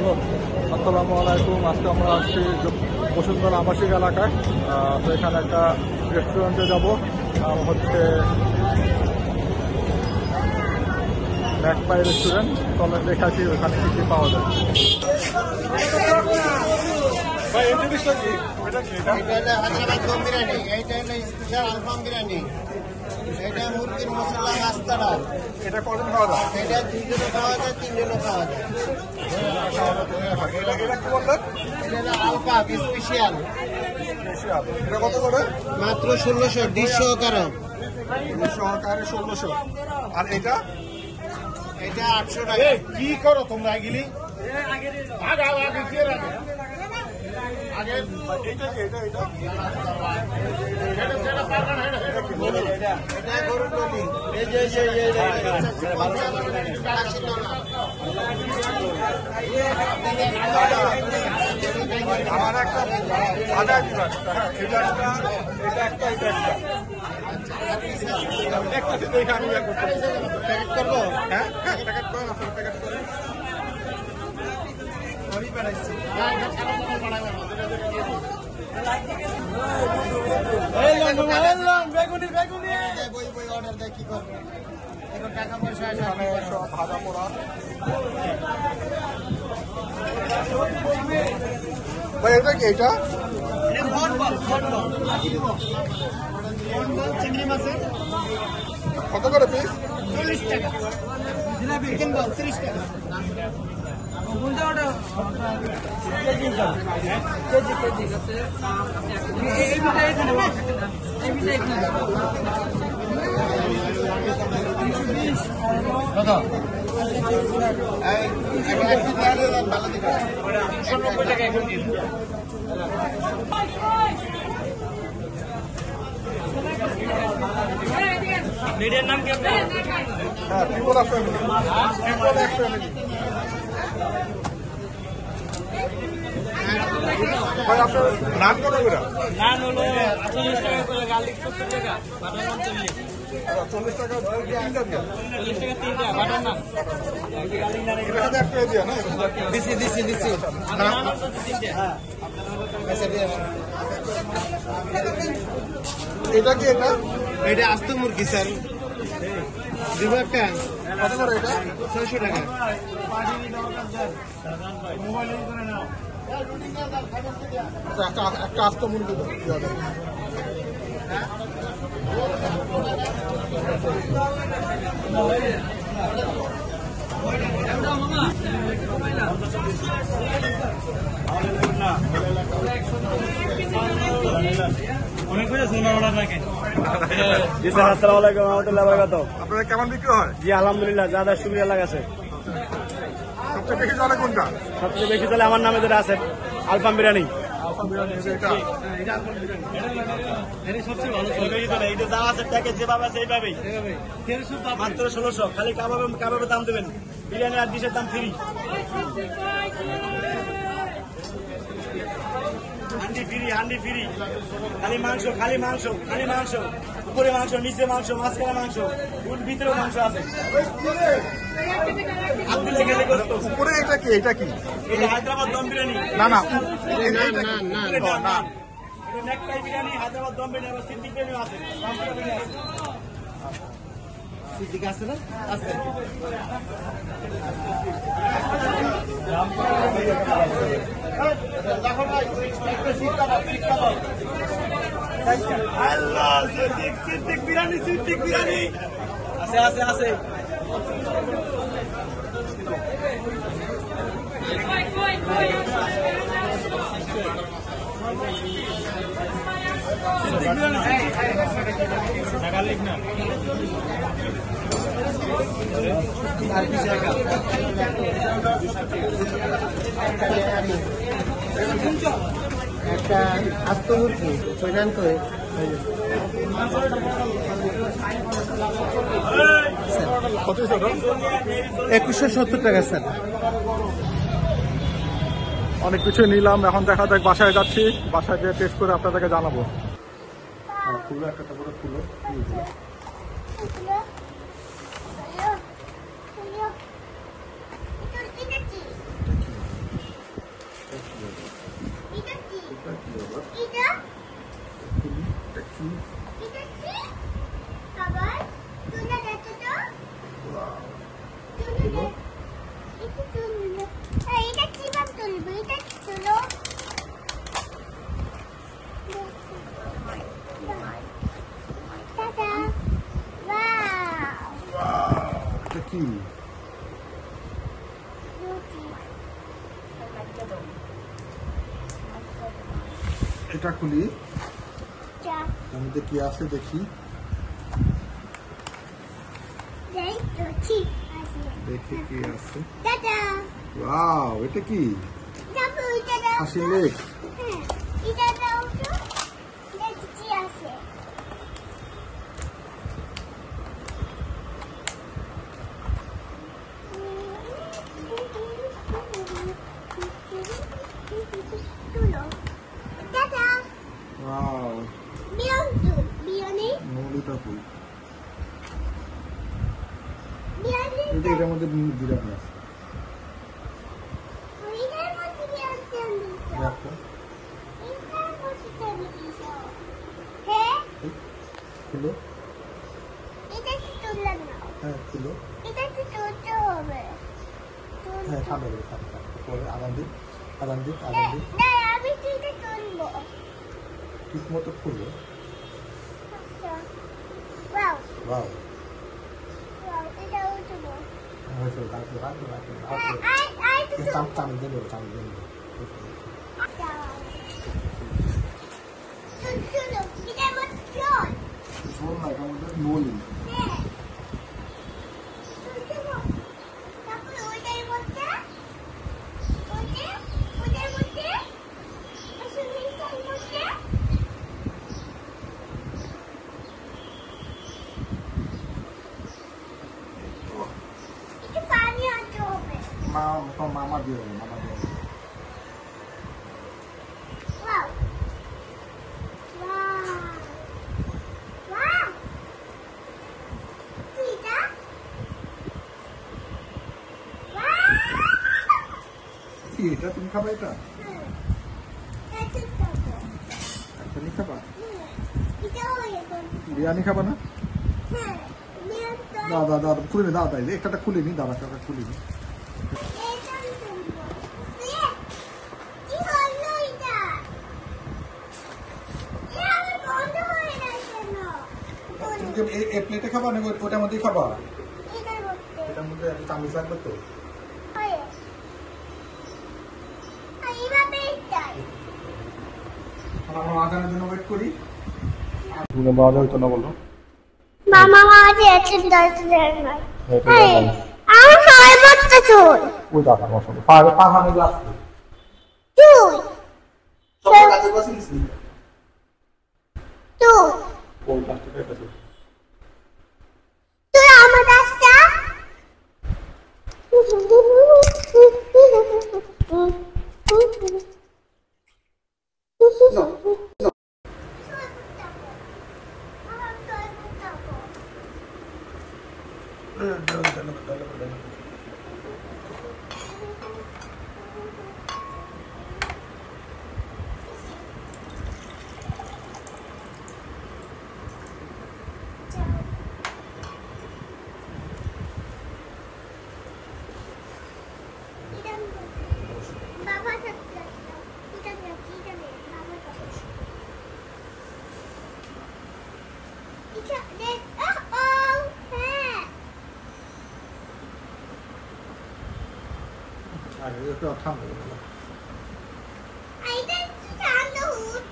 Hello, আসসালামু আলাইকুম। আজকে আমরা আসছি বসুন্ধরা আবাসিক এলাকায়। তো এখানে একটা রেস্টুরেন্টে যাব, হচ্ছে ম্যাকপাই রেস্টুরেন্ট। চলে দেখাচ্ছি ওখানে কী কী পাওয়া যায়। ভাই এই জিনিসটা কি? এটা কি? এটা হায়দ্রাবাদ দম বিরিয়ানি, এইটা হলো স্পেশাল আলফাম বিরিয়ানি, এটা মুরগির মশলা নাস্তা ডাল। এটা কজন খাওয়া যায়? এটা 2 জনে খাওয়া যায়, 3 জনে খাওয়া যায়। এটা কি বললেন? এটা হলো আলফা স্পেশাল, এটা কত করে? মাত্র 1600 ডিশ সহকারে। সহকারে 1600। আর এটা এটা 800 টাকা। কি করো তোমরা এগুলি? এটা গরুর নলি। এই যে আমার একটা আদা দিবেন। এটা একটা, এটা একটা, এটা একটা। একটাতে দেখে আমি প্যাকেট করবো। হ্যাঁ, প্যাকেট করেন, আপনার প্যাকেট করেন। আমি বানাইছি। বই অর্ডার দেয় কি করবো? এখন টাকা পয়সা আসে এখানে সব ভাজা পোড়া। ভাই এটা কি? এটা চিংড়ি মাছের কত করে পিস? 40 টাকা। চিকেন বল 30 টাকা। মিডিয়ার নাম কি আপনার? হ্যাঁ, ত্রিপুরা ফ্যামিলি। ত্রিপুরা এক ফ্যামিলি। ভাই আপনার নাম কত করে? নান হলো 48 টাকা করে, গার্লিক 70 টাকা, বাটার নান 40। 40 টাকা তিনটা দিয়ে। 40 টাকা 3টা বাটার নান। গার্লিক নান এটার সাথে একটা দিয়ে না? দিছি। আপনার নান হচ্ছে 3টে। হ্যাঁ। এটা কি? এটা এটা আস্ত মুরগি স্যার, দিব একটা কত করে? এটা 600 টাকা। একটা আস্ত মুরগি দেওয়া যাবে। অনেক করে শুনলাম অর্ডার রাখে। জি স্যার, আসসালামু আলাইকুম রহমতুল্লাহ বারাকাতুহু। আপনাদের কেমন বিক্রি হয়? জি আলহামদুলিল্লাহ, যা যা শুক্রিয়া লাগাছে। সবচেয়ে বেশি চলে কোনটা? সবচেয়ে বেশি চলে আমার নামে যেটা আছে আলফাম বিরিয়ানি। আলফা বিরিয়ানি। এটা সবচেয়ে ভালো এইটা যা আছে প্যাকেজ যেভাবে আছে এইভাবেই মাত্র 1600। খালি কাবাবের দাম দেবেন, বিরিয়ানি আর ডিশের দাম ফ্রি। হান্ডি ফ্রি। খালি মাংস, উপরে মাংস, নিচে মাংস, মাঝখানে মাংস, ভিতরেও মাংস আছে। উপরে এটা কি? এটা কি? এটা হায়দ্রাবাদ দম বিরিয়ানি। না না, না, এটা ম্যাকপাই বিরিয়ানি, হায়দ্রাবাদ দম বিরিয়ানি, আবার সিদ্দিক বিরিয়ানি আছে। সিদ্দিক আছে না? আছে। সিদ্দিক বিরিয়ানি আছে। একটা আস্ত মুরগি ওইখান তো 2170 টাকা স্যার। অনেক কিছু নিলাম, এখন দেখা যাক বাসায় যাচ্ছি, বাসায় গিয়ে টেস্ট করে আপনাদেরকে জানাবো। খুলো একটা করে খুলো। এটা খুলি, যা এর মধ্যে কি আছে দেখি। যাই তো ঠিক আছে দেখি কি আছে। দাদা ওয়াও, এটা কি? যাবো এটা দাও হাসির লেক। হ্যাঁ এটা দাও তো এটা কি আছে তুলো দাদা ওয়াও, বিয়ন তো বিয়নে মৌলিটা ফুল। বিয়নে এটা এটার মধ্যে বিরাট আছে। ওইটার মধ্যে বিয়ন দিছো দেখো, এটার মধ্যে দিছো হ্যাঁ খুলো। এটা কি তুললাম না হ্যাঁ খুলো। এটা কি তুলতে হবে হ্যাঁ ঠান্ডা করে ঠান্ডা পরে আদান দিন, আদান দিন, আদান না দিন। না আমি তো এটা তুলবো ঠিক মতো খুলো। আচ্ছা ওয়াও ওয়াও, ওয়াও এটা উঠবো হয়েছে। রাখো রাখো রাখো রাখো। আই তো চামচ দিয়ে নেবো, চামচ দিয়ে নেবো। তুলো এটা মত চল শোন না, এটার মধ্যে নলি। হ্যাঁ তুলবো তারপর ওইটার মধ্যে ওইটার মধ্যে আসলে এটার মধ্যে একটু পানি আনতে হবে মামা দিয়ে দেবো, মামা দিয়ে দেবো। Wow. Wow. Wow. Tita. Wow. কি এটা? তুমি খাবা এটা? That's a couple. তুমি খাবা? It's all you can. Biryani খাবা না? It's দাদা দাদা খুলে নি, দাদা তাইলে একটা খুলে নি, দাদা একটা খুলে নি। তুমি কি এই প্লেটে খাবা না ওটার মধ্যেই খাবা? এটার মধ্যে একটা চামচ লাগবে তো। আমরা আজানের জন্য ওয়েট করি। তুমি বাজা হইতো না বলো। মামা মাঝে আছে দরজার না আমি সবাই বলতে চল ওই দাদা বসাবো, পা পা হানে গ্লাস তুই সব কাছে বসে নিছি। তুই ওই প্লাস্টিকের এটা তো তুই আমার রাস্তা বাবা সত্যি এটা নে বাবা এটা নে হ্যাঁ আর এটা ঠান্ডা করে। এইটা ঠান্ডা হুট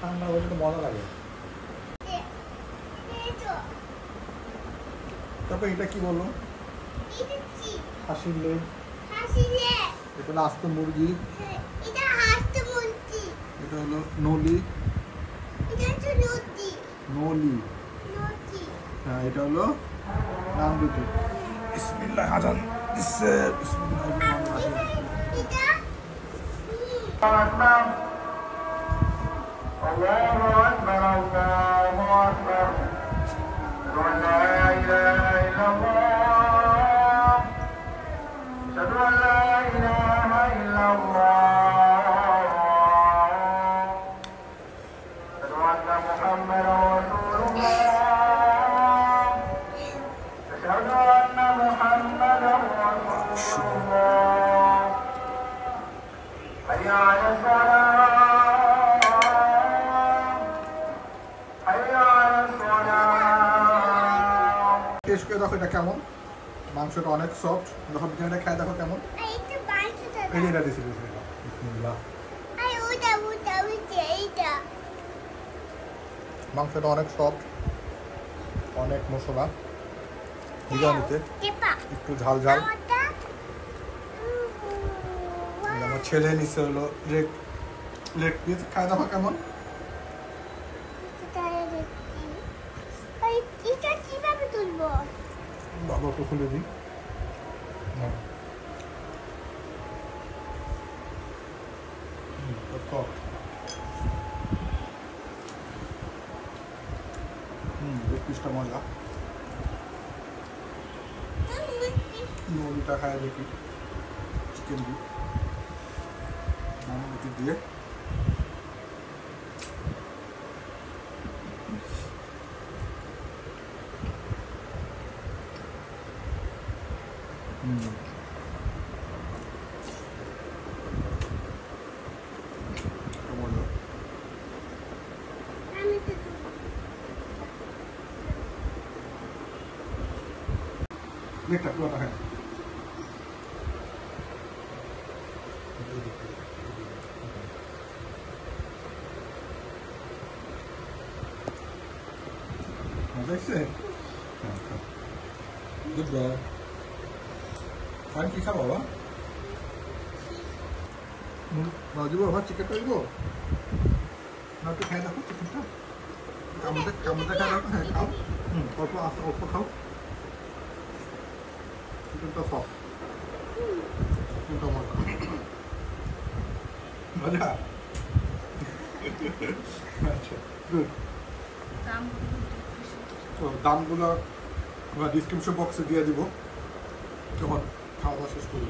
ঠান্ডা হলে তো মজা লাগে। তারপর এটা কি বলো? এটা কি হাসির লেগ, হাসিলে এটা হলো আস্ত মুরগি, এটা হাসতে বলছি এটা হলো নলি, এটা হচ্ছে নদী নলি। নদী হ্যাঁ এটা হলো নাম দুটো। বিসমিল্লাহ আজান দিচ্ছে, বিসমিল্লাহির রহমানির রহিম। এটা الله أكبر الله أكبر أشهد أن لا إله إلا الله أشهد أن لا إله إلا الله أشهد أن محمدا رسول الله أشهد أن محمدا رسول الله حي على الصلاة حي على الصلاة টেস্ট করে দেখো এটা কেমন। মাংসটা অনেক সফট, যখন বিরিয়ানিটা খাই দেখো কেমন। এইটা বাঁচতে এই যে এটা দিছি, বিসমিল্লাহ। আই ওটা এইটা মাংসটা অনেক সফট, অনেক মশলা, বিরিয়ানিতে একটু ঝাল ঝাল। আমার ছেলে নিচে হলো লেগ পিস। খায় দাওয়া কেমন? এটা কিভাবে তুলবো? বাবা তো খুলে দিই। লেগ পিসটা মজা। মুরগিটা খায় দেখি, চিকেন দিই মুরগি দিয়ে। মজা। আমি তো তুলবো। লেগটা পুরোটা খায়। মজা হয়েছে? Good boy. আর কি খাবো বাবা? দিব বাবা, চিকেনটা দিব না? একটু খাই দেখো চিকেনটা, কামড়ে কামড়ে খাই দেখো। হ্যাঁ খাও, অল্প আস্তে অল্প খাও। চিকেনটা সফট, চিকেনটা মজা। মজা। আচ্ছা গুড। তো দামগুলো আমরা ডিসক্রিপশন বক্সে দিয়ে দিব যখন খাওয়া দাওয়া শেষ করি।